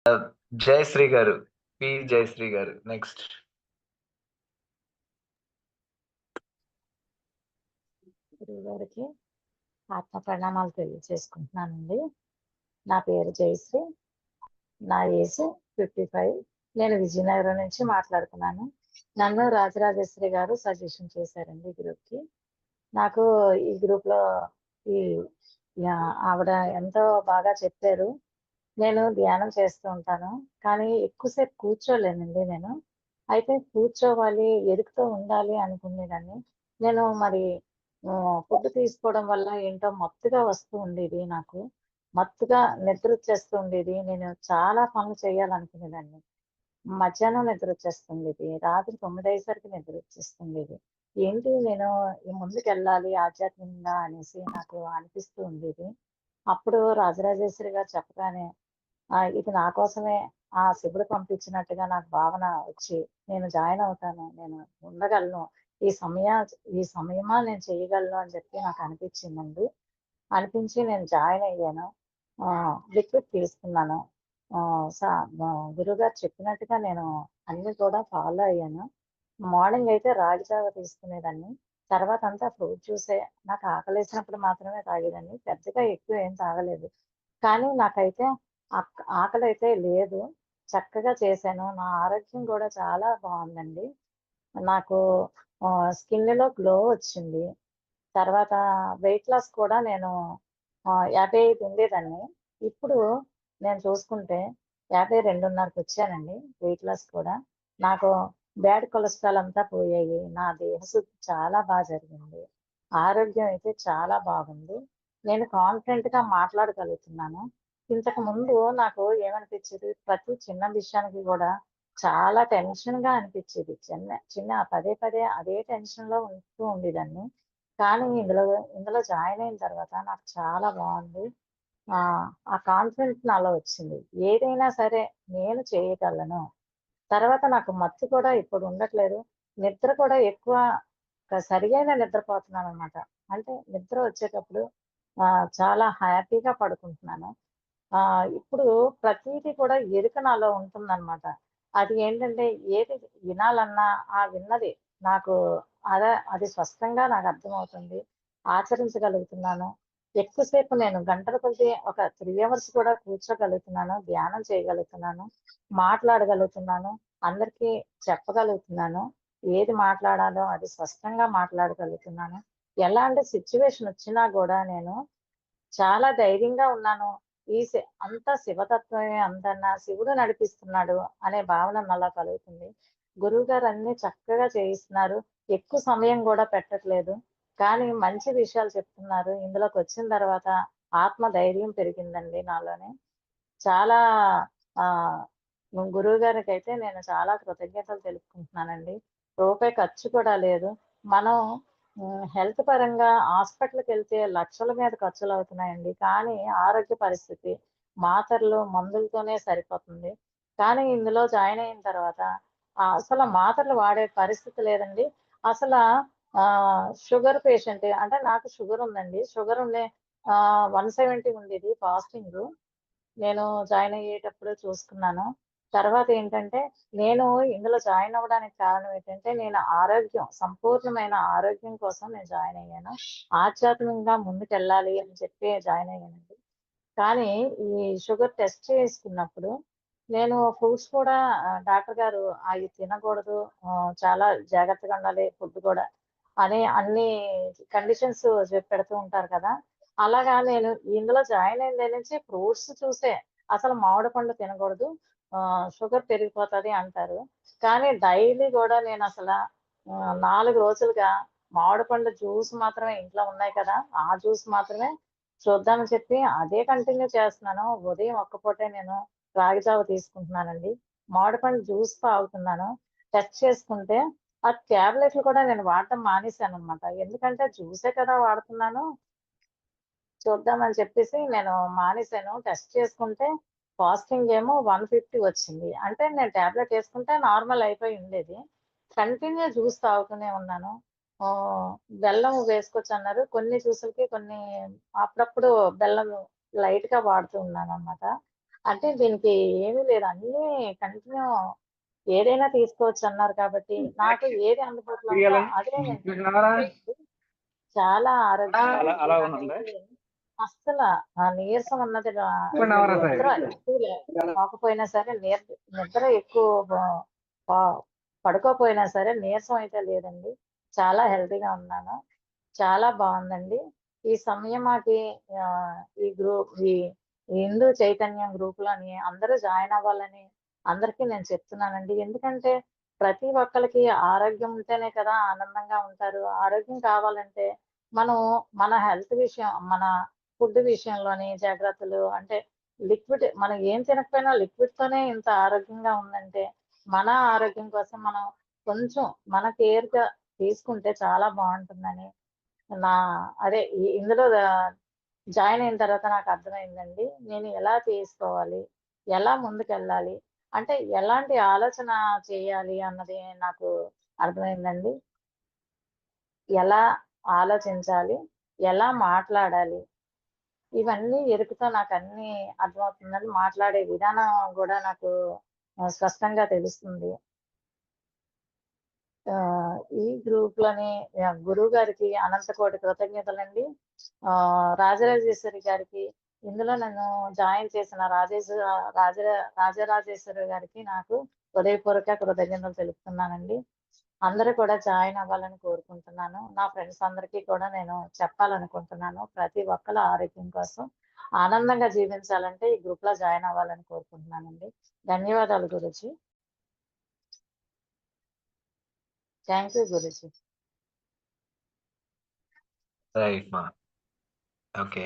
జయశ్రీ గారు. జయశ్రీ గారు. నెక్స్ట్. గురువుగారికి ఆత్మ ప్రణామాలు తెలియజేసుకుంటున్నానండి. నా పేరు జయశ్రీ. నా ఏజ్ 55. నేను విజయనగరం నుంచి మాట్లాడుతున్నాను. నన్ను రాజరాజేశ్వరి గారు సజెషన్ చేశారండి ఈ గ్రూప్‌కి. నాకు ఈ గ్రూప్‌లో ఈ ఆవిడ ఎంతో బాగా చెప్పారు. నేను ధ్యానం చేస్తూ ఉంటాను. కానీ ఎక్కువసేపు కూర్చోలేనండి నేను. అయితే కూర్చోవాలి, ఎరుకుతూ ఉండాలి అనుకునేదాన్ని. నేను మరి ఫుడ్ తీసుకోవడం వల్ల ఏంటో మత్తుగా వస్తూ ఉండేది నాకు. మత్తుగా నిద్రొచ్చేస్తూ ఉండేది. నేను చాలా పనులు చేయాలనుకునేదాన్ని. మధ్యాహ్నం నిద్రొచ్చేస్తుండేది. రాత్రి 9 అయ్యేసరికి నిద్రొచ్చేస్తుండేది. ఏంటి నేను ముందుకెళ్ళాలి ఆధ్యాత్మికంగా అనేసి నాకు అనిపిస్తూ ఉండేది. అప్పుడు రాజరాజేశ్వరి గారు చెప్పగానే ఇది నా కోసమే శివుడు పంపించినట్టుగా నాకు భావన వచ్చి, నేను జాయిన్ అవుతాను. నేను ఉండగలను. ఈ సమయ ఈ సమయమా నేను చేయగలను అని చెప్పి నాకు అనిపించిందండి. అనిపించి నేను జాయిన్ అయ్యాను. లిక్విడ్ తీసుకున్నాను. గురువుగారు చెప్పినట్టుగా నేను అన్నీ కూడా ఫాలో అయ్యాను. మార్నింగ్ అయితే రాగి జావ తీసుకునేదాన్ని. తర్వాత అంతా ఫ్రూట్ జ్యూసే. నాకు ఆకలేసినప్పుడు మాత్రమే తాగేదాన్ని. పెద్దగా ఎక్కువ ఏం తాగలేదు. కానీ నాకైతే ఆకలైతే లేదు. చక్కగా చేశాను. నా ఆరోగ్యం కూడా చాలా బావుందండి. నాకు స్కిన్‌లో గ్లో వచ్చింది. తర్వాత వెయిట్ లాస్ కూడా నేను 55 ఉండేదాన్ని. ఇప్పుడు నేను చూసుకుంటే 52.5కి వచ్చానండి వెయిట్ లాస్ కూడా. నాకు బ్యాడ్ కొలెస్ట్రాల్ అంతా పోయాయి. నా దేహశుద్ధి చాలా జరిగింది. ఆరోగ్యం అయితే చాలా బాగుంది. నేను కాన్ఫిడెంట్‌గా మాట్లాడగలుగుతున్నాను. ఇంతకుముందు నాకు ఏమనిపించేది ప్రతి చిన్న విషయానికి కూడా చాలా టెన్షన్‌గా అనిపించేది. చిన్న పదే పదే అదే టెన్షన్‌లో ఉంటూ ఉండేదాన్ని. కానీ ఇందులో జాయిన్ అయిన తర్వాత నాకు చాలా బావుంది. ఆ కాన్ఫిడెన్స్ నాలో వచ్చింది. ఏదైనా సరే నేను చేయగలను. తర్వాత నాకు మత్తు కూడా ఇప్పుడు ఉండట్లేదు. నిద్ర కూడా ఎక్కువ సరియైన నిద్రపోతున్నాననమాట. అంటే నిద్ర వచ్చేటప్పుడు చాలా హ్యాపీగా పడుకుంటున్నాను. ఇప్పుడు ప్రతీది కూడా ఎరుక నాలో ఉంటుందనమాట. అది ఏంటంటే ఏది వినాలన్నా విన్నది నాకు అది స్పష్టంగా నాకు అర్థమవుతుంది. ఆచరించగలుగుతున్నాను. ఎక్కువసేపు నేను గంటల కొద్దీ ఒక 3 అవర్స్ కూడా కూర్చోగలుగుతున్నాను. ధ్యానం చేయగలుగుతున్నాను. మాట్లాడగలుగుతున్నాను. అందరికీ చెప్పగలుగుతున్నాను. ఏది మాట్లాడాలో అది స్పష్టంగా మాట్లాడగలుగుతున్నాను. ఎలాంటి సిట్యుయేషన్ వచ్చినా గూడా నేను చాలా ధైర్యంగా ఉన్నాను. అంతా శివతత్వమే అందన్నా శివుడు నడిపిస్తున్నాడు అనే భావన నాలో కలుగుతుంది. గురువుగారు అన్నీ చక్కగా చేయిస్తున్నారు. ఎక్కువ సమయం గూడా పెట్టట్లేదు. కానీ మంచి విషయాలు చెప్తున్నారు. ఇందులోకొచ్చిన తర్వాత ఆత్మ ధైర్యం పెరిగిందండి నాలోని. చాలా ఆహ్, గురువుగారికైతే నేను చాలా కృతజ్ఞతలు తెలుపుకుంటున్నానండి. రూపాయి ఖర్చు కూడా లేదు. మనం హెల్త్ పరంగా హాస్పిటల్‌కెళ్తే లక్షల మీద ఖర్చులవుతున్నాయండి. కానీ ఆరోగ్య పరిస్థితి మాత్రలు, మందులతోనే సరిపోతుంది. కానీ ఇందులో జాయిన్ అయిన తర్వాత అసల మాత్రలు వాడే పరిస్థితి లేదండి. అసల షుగర్ పేషెంట్ అంటే నాకు షుగర్ ఉందండి. షుగర్ ఉండే 170 ఉండేది ఫాస్టింగు. నేను జాయిన్ అయ్యేటప్పుడు చూసుకున్నాను. తర్వాతేంటంటే, నేను ఇందులో జాయిన్ అవ్వడానికి కారణం ఏంటంటే, నేను సంపూర్ణమైన ఆరోగ్యం కోసం నేను జాయిన్ అయ్యాను. ఆధ్యాత్మికంగా ముందుకెళ్ళాలి అని చెప్పి జాయిన్ అయ్యానండి. కానీ, ఈ షుగర్ టెస్ట్ చేసుకున్నప్పుడు, నేను ఫ్రూట్స్ కూడా డాక్టర్ గారు అయి తినకూడదు, చాలా జాగ్రత్తగా ఉండాలి ఫుడ్ కూడా అని అన్ని కండిషన్స్ పెడుతూ ఉంటారు కదా! అలాగా నేను ఇందులో జాయిన్ అయిన దగ్గర నుంచి ఫ్రూట్స్ చూసే అసలు మామిడి పండు తినకూడదు. షుగర్ పెరిగిపోతది అంటారు. కానీ డైలీ గూడా నేనసల 4 రోజులుగా మామిడి పండు జ్యూస్ మాత్రమే ఇంట్లో ఉన్నాయి కదా! ఆ జ్యూస్ మాత్రమే చూద్దామని చెప్పి అదే కంటిన్యూ చేస్తున్నాను. ఉదయం ఒక్క పూటే నేను రాగి జావ తీసుకుంటున్నానండి. మామిడి పండు జ్యూస్ తాగుతున్నాను. టెస్ట్ చేసుకుంటే ఆ టాబ్లెట్‌లు కూడా నేను వాడటం మానేశాననమాట. ఎందుకంటే జ్యూసే కదా వాడుతున్నాను. చూద్దామని చెప్పేసి నేను మానేశాను. టెస్ట్ చేసుకుంటే ఫాస్టింగ్ ఏమో 150 వచ్చింది. అంటే నేను టాబ్లెట్ ఏసుకుంటే నార్మల్ అయిపోయి ఉండేది. కంటిన్యూ జ్యూస్ తాగుతూనే ఉన్నాను. ఆహ్, బెల్లం వేసుకోవచ్చన్నారు. కొన్ని జ్యూసులకి కొన్ని అప్పుడప్పుడు బెల్లం లైట్‌గా వాడుతూ ఉన్నాననమాట. అంటే దీనికి ఏమీ లేదు. అన్నీ కంటిన్యూ ఏదైనా తీసుకోవచ్చు అన్నారు కాబట్టి, నాకు ఏది అందుబాటులో ఉందో అదే నేను తీసుకుంటానండి. చాలా ఆరోగ్యంగా ఉంది. నాకైతే అస్సల నీరసం అన్నది నిద్ర ఎక్కువ కాకపోయినా సరే నిద్ర ఎక్కువ ప పడుకోకపోయినా సరే నీరసం అయితే లేదండి. చాలా హెల్తీగా ఉన్నాను. చాలా బావుందండి. ఈ సంయమాకి ఈ ఈ హిందూ చైతన్యం గ్రూప్‌లోని అందరూ జాయిన్ అవ్వాలని అందరికీ నేను చెప్తున్నానండి. ఎందుకంటే ప్రతి ఒక్కళ్ళకి ఆరోగ్యం ఉంటేనే కదా ఆనందంగా ఉంటారు. ఆరోగ్యం కావాలంటే మనం మన హెల్త్ విషయం, మన ఫుడ్ విషయంలోని జాగ్రత్తలు అంటే లిక్విడ్ మనం ఏం తినకపోయినా లిక్విడ్‌తోనే ఇంత ఆరోగ్యంగా ఉందంటే, మన ఆరోగ్యం కోసం మనం కొంచెం మన కేర్‌గా తీసుకుంటే చాలా బావుంటుందని నా అదే ఇందులో జాయిన్ అయిన తర్వాత నాకు అర్థమైందండి. నేను ఎలా తీసుకోవాలి? ఎలా ముందుకెళ్ళాలి? అంటే ఎలాంటి ఆలోచన చేయాలి అన్నది నాకు అర్థమైందండి. ఎలా ఆలోచించాలి? ఎలా మాట్లాడాలి? ఇవన్నీ ఎరుకుతో నాకన్నీ అర్థమవుతుందండి. మాట్లాడే విధానం గూడా నాకు స్పష్టంగా తెలుస్తుంది. ఈ గ్రూప్‌లోని గురువుగారికి అనంతకోటి కృతజ్ఞతలండి. రాజరాజేశ్వరి గారికి, ఇందులో నన్ను జాయిన్ చేసిన రాజరాజేశ్వరి గారికి నాకు హృదయపూర్వక కృతజ్ఞతలు తెలుపుతున్నానండి. అందరూ కూడా జాయిన్ అవ్వాలని కోరుకుంటున్నాను. నా ఫ్రెండ్స్ అందరికీ కూడా నేను చెప్పాలనుకుంటున్నాను. ప్రతి ఒక్కళ్ళ ఆరోగ్యం కోసం ఆనందంగా జీవించాలంటే ఈ గ్రూప్‌లో జాయిన్ అవ్వాలని కోరుకుంటున్నానండి. ధన్యవాదాలు Guruji. Thank you Guruji. Right మా. ఓకే.